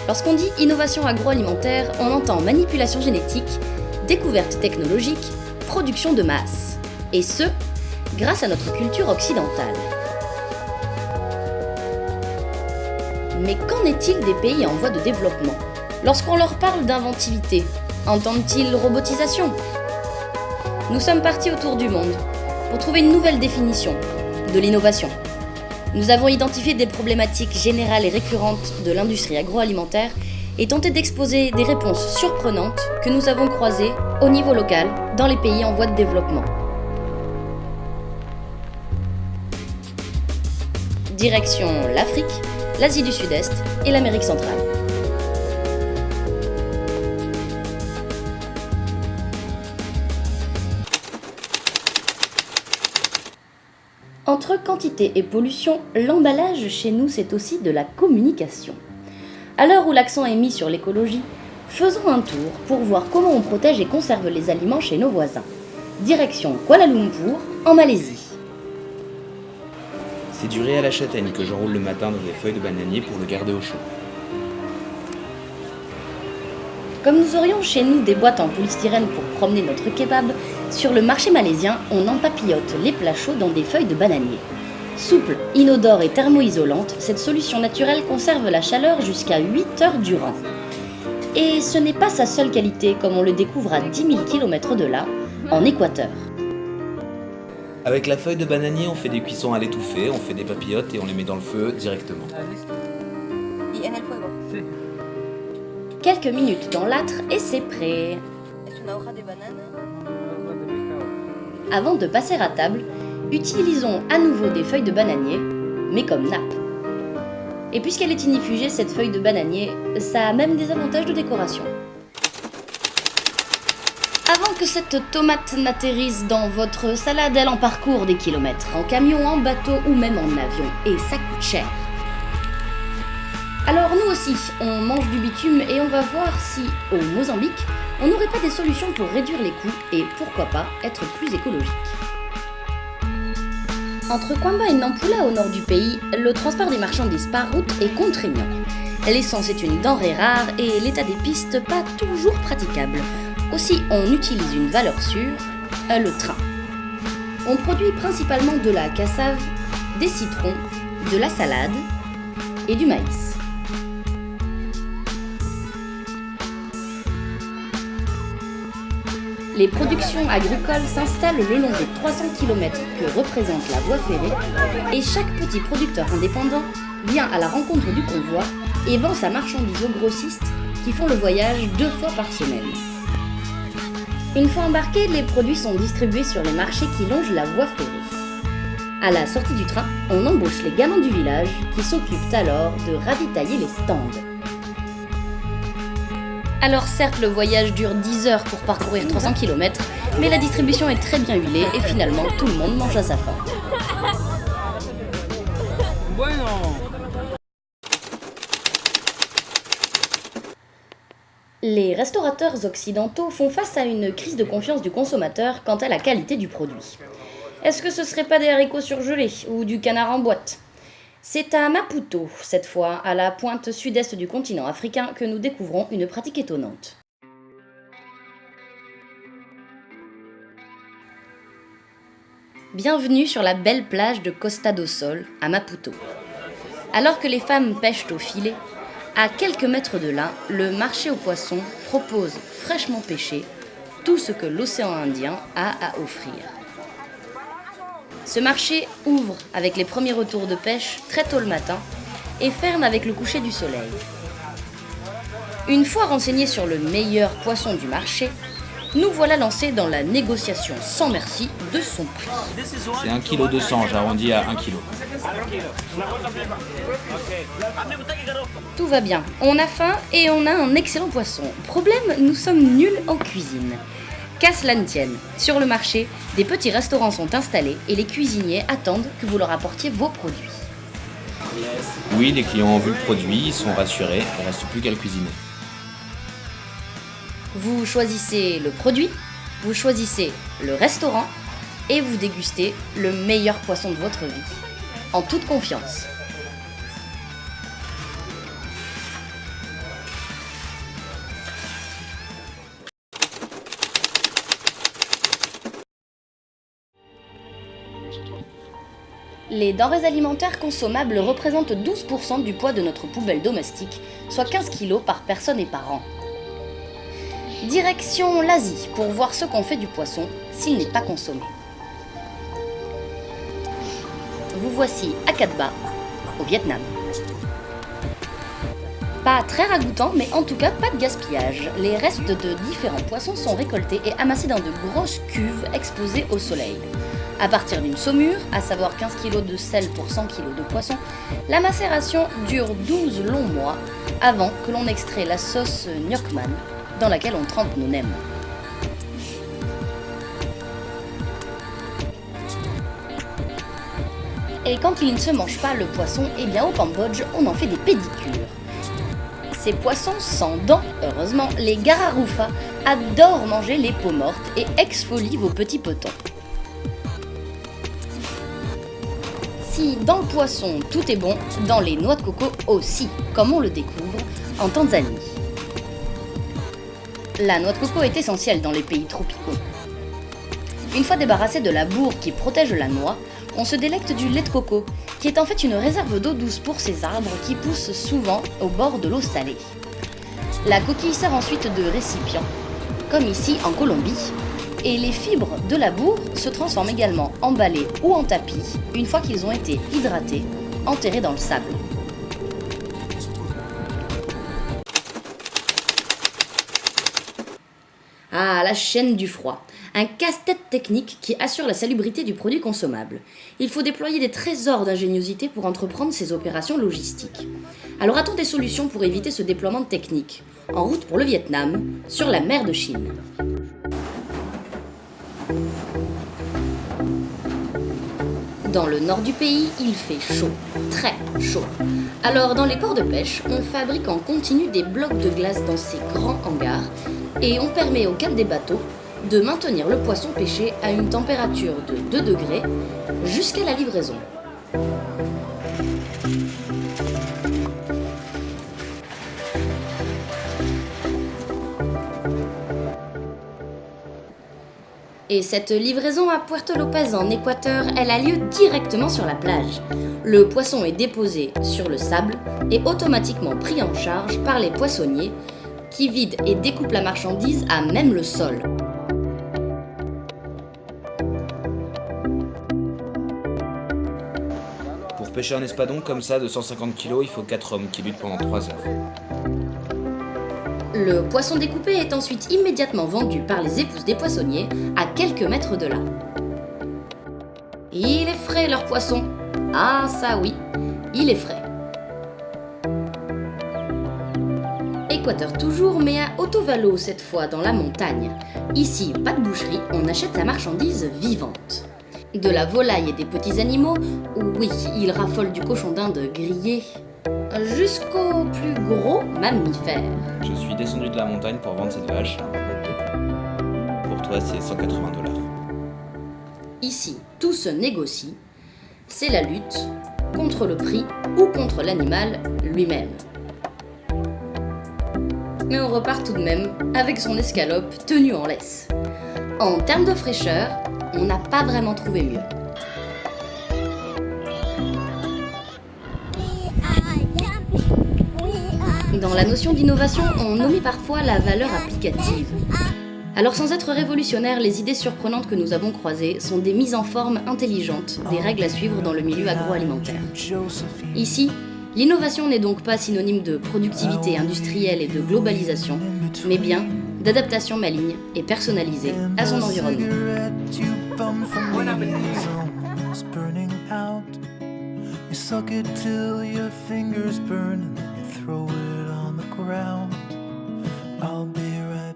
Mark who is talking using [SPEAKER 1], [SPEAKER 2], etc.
[SPEAKER 1] Lorsqu'on dit innovation agroalimentaire, on entend manipulation génétique, découverte technologique, production de masse. Et ce, grâce à notre culture occidentale. Mais qu'en est-il des pays en voie de développement? Lorsqu'on leur parle d'inventivité, entendent-ils robotisation? Nous sommes partis autour du monde pour trouver une nouvelle définition de l'innovation. Nous avons identifié des problématiques générales et récurrentes de l'industrie agroalimentaire et tenté d'exposer des réponses surprenantes que nous avons croisées au niveau local dans les pays en voie de développement. Direction l'Afrique, l'Asie du Sud-Est et l'Amérique centrale. Entre quantité et pollution, l'emballage chez nous c'est aussi de la communication. À l'heure où l'accent est mis sur l'écologie, faisons un tour pour voir comment on protège et conserve les aliments chez nos voisins. Direction Kuala Lumpur, en Malaisie.
[SPEAKER 2] C'est du riz à la châtaigne que j'enroule le matin dans des feuilles de bananier pour le garder au chaud.
[SPEAKER 1] Comme nous aurions chez nous des boîtes en polystyrène pour promener notre kebab, sur le marché malaisien, on empapillote les plats chauds dans des feuilles de bananier. Souple, inodore et thermoisolante, cette solution naturelle conserve la chaleur jusqu'à 8 heures durant. Et ce n'est pas sa seule qualité, comme on le découvre à 10 000 km de là, en Équateur.
[SPEAKER 2] Avec la feuille de bananier, on fait des cuissons à l'étouffée, on fait des papillotes et on les met dans le feu directement.
[SPEAKER 1] Quelques minutes dans l'âtre et c'est prêt. Avant de passer à table, utilisons à nouveau des feuilles de bananier, mais comme nappe. Et puisqu'elle est inifugée, cette feuille de bananier, ça a même des avantages de décoration. Avant que cette tomate n'atterrisse dans votre salade, elle en parcourt des kilomètres, en camion, en bateau ou même en avion, et ça coûte cher. Alors nous aussi, on mange du bitume et on va voir si, au Mozambique, on n'aurait pas des solutions pour réduire les coûts et pourquoi pas être plus écologique. Entre Kwamba et Nampula au nord du pays, le transport des marchandises par route est contraignant. L'essence est une denrée rare et l'état des pistes pas toujours praticable. Aussi, on utilise une valeur sûre, le train. On produit principalement de la cassave, des citrons, de la salade et du maïs. Les productions agricoles s'installent le long des 300 km que représente la voie ferrée et chaque petit producteur indépendant vient à la rencontre du convoi et vend sa marchandise aux grossistes qui font le voyage 2 fois par semaine. Une fois embarqués, les produits sont distribués sur les marchés qui longent la voie ferrée. À la sortie du train, on embauche les gamins du village qui s'occupent alors de ravitailler les stands. Alors certes, le voyage dure 10 heures pour parcourir 300 km, mais la distribution est très bien huilée et finalement tout le monde mange à sa faim. Les restaurateurs occidentaux font face à une crise de confiance du consommateur quant à la qualité du produit. Est-ce que ce serait pas des haricots surgelés ou du canard en boîte ? C'est à Maputo, cette fois, à la pointe sud-est du continent africain, que nous découvrons une pratique étonnante. Bienvenue sur la belle plage de Costa do Sol, à Maputo. Alors que les femmes pêchent au filet, à quelques mètres de là, le marché aux poissons propose, fraîchement pêché, tout ce que l'océan Indien a à offrir. Ce marché ouvre avec les premiers retours de pêche très tôt le matin et ferme avec le coucher du soleil. Une fois renseignés sur le meilleur poisson du marché, nous voilà lancés dans la négociation sans merci de son prix.
[SPEAKER 2] C'est 1,2 kg, j'arrondis à 1 kg.
[SPEAKER 1] Tout va bien, on a faim et on a un excellent poisson. Problème, nous sommes nuls en cuisine. Qu'à cela ne tienne, sur le marché, des petits restaurants sont installés et les cuisiniers attendent que vous leur apportiez vos produits.
[SPEAKER 2] Oui, les clients ont vu le produit, ils sont rassurés, il ne reste plus qu'à le cuisiner.
[SPEAKER 1] Vous choisissez le produit, vous choisissez le restaurant et vous dégustez le meilleur poisson de votre vie, en toute confiance. Les denrées alimentaires consommables représentent 12% du poids de notre poubelle domestique, soit 15 kg par personne et par an. Direction l'Asie pour voir ce qu'on fait du poisson s'il n'est pas consommé. Vous voici à Cat Ba, au Vietnam. Pas très ragoûtant, mais en tout cas pas de gaspillage. Les restes de différents poissons sont récoltés et amassés dans de grosses cuves exposées au soleil. À partir d'une saumure, à savoir 15 kg de sel pour 100 kg de poisson, la macération dure 12 longs mois avant que l'on extrait la sauce Ngoc Man dans laquelle on trempe nos nems. Et quand il ne se mange pas le poisson, eh bien au Cambodge, on en fait des pédicures. Ces poissons sans dents, heureusement, les Gararufa adorent manger les peaux mortes et exfolient vos petits potons. Si dans le poisson tout est bon, dans les noix de coco aussi, comme on le découvre en Tanzanie. La noix de coco est essentielle dans les pays tropicaux. Une fois débarrassé de la bourre qui protège la noix, on se délecte du lait de coco, qui est en fait une réserve d'eau douce pour ces arbres qui poussent souvent au bord de l'eau salée. La coquille sert ensuite de récipient, comme ici en Colombie, et les fibres de la bourre se transforment également en balais ou en tapis une fois qu'ils ont été hydratés, enterrés dans le sable. Ah, la chaîne du froid. Un casse-tête technique qui assure la salubrité du produit consommable. Il faut déployer des trésors d'ingéniosité pour entreprendre ces opérations logistiques. Alors a-t-on des solutions pour éviter ce déploiement technique ? En route pour le Vietnam, sur la mer de Chine. Dans le nord du pays, il fait chaud, très chaud. Alors dans les ports de pêche, on fabrique en continu des blocs de glace dans ces grands hangars et on permet au cap des bateaux de maintenir le poisson pêché à une température de 2 degrés jusqu'à la livraison. Et cette livraison à Puerto Lopez en Équateur, elle a lieu directement sur la plage. Le poisson est déposé sur le sable et automatiquement pris en charge par les poissonniers qui vident et découpent la marchandise à même le sol.
[SPEAKER 2] Pour pêcher un espadon comme ça de 150 kg, il faut 4 hommes qui luttent pendant 3 heures.
[SPEAKER 1] Le poisson découpé est ensuite immédiatement vendu par les épouses des poissonniers à quelques mètres de là. Il est frais leur poisson. Ah ça oui, il est frais. Équateur toujours, mais à Otavalo cette fois, dans la montagne. Ici, pas de boucherie, on achète sa marchandise vivante. De la volaille et des petits animaux, oui, ils raffolent du cochon d'Inde grillé, jusqu'aux plus gros mammifères.
[SPEAKER 2] Je suis descendu de la montagne pour vendre cette vache. Pour toi, c'est 180 $.
[SPEAKER 1] Ici, tout se négocie. C'est la lutte contre le prix ou contre l'animal lui-même. Mais on repart tout de même avec son escalope tenue en laisse. En termes de fraîcheur, on n'a pas vraiment trouvé mieux. Dans la notion d'innovation, on omet parfois la valeur applicative. Alors sans être révolutionnaire, les idées surprenantes que nous avons croisées sont des mises en forme intelligentes, des règles à suivre dans le milieu agroalimentaire. Ici, l'innovation n'est donc pas synonyme de productivité industrielle et de globalisation, mais bien d'adaptation maligne et personnalisée à son environnement. Suck it till your fingers burn and then throw it on the ground. I'll be right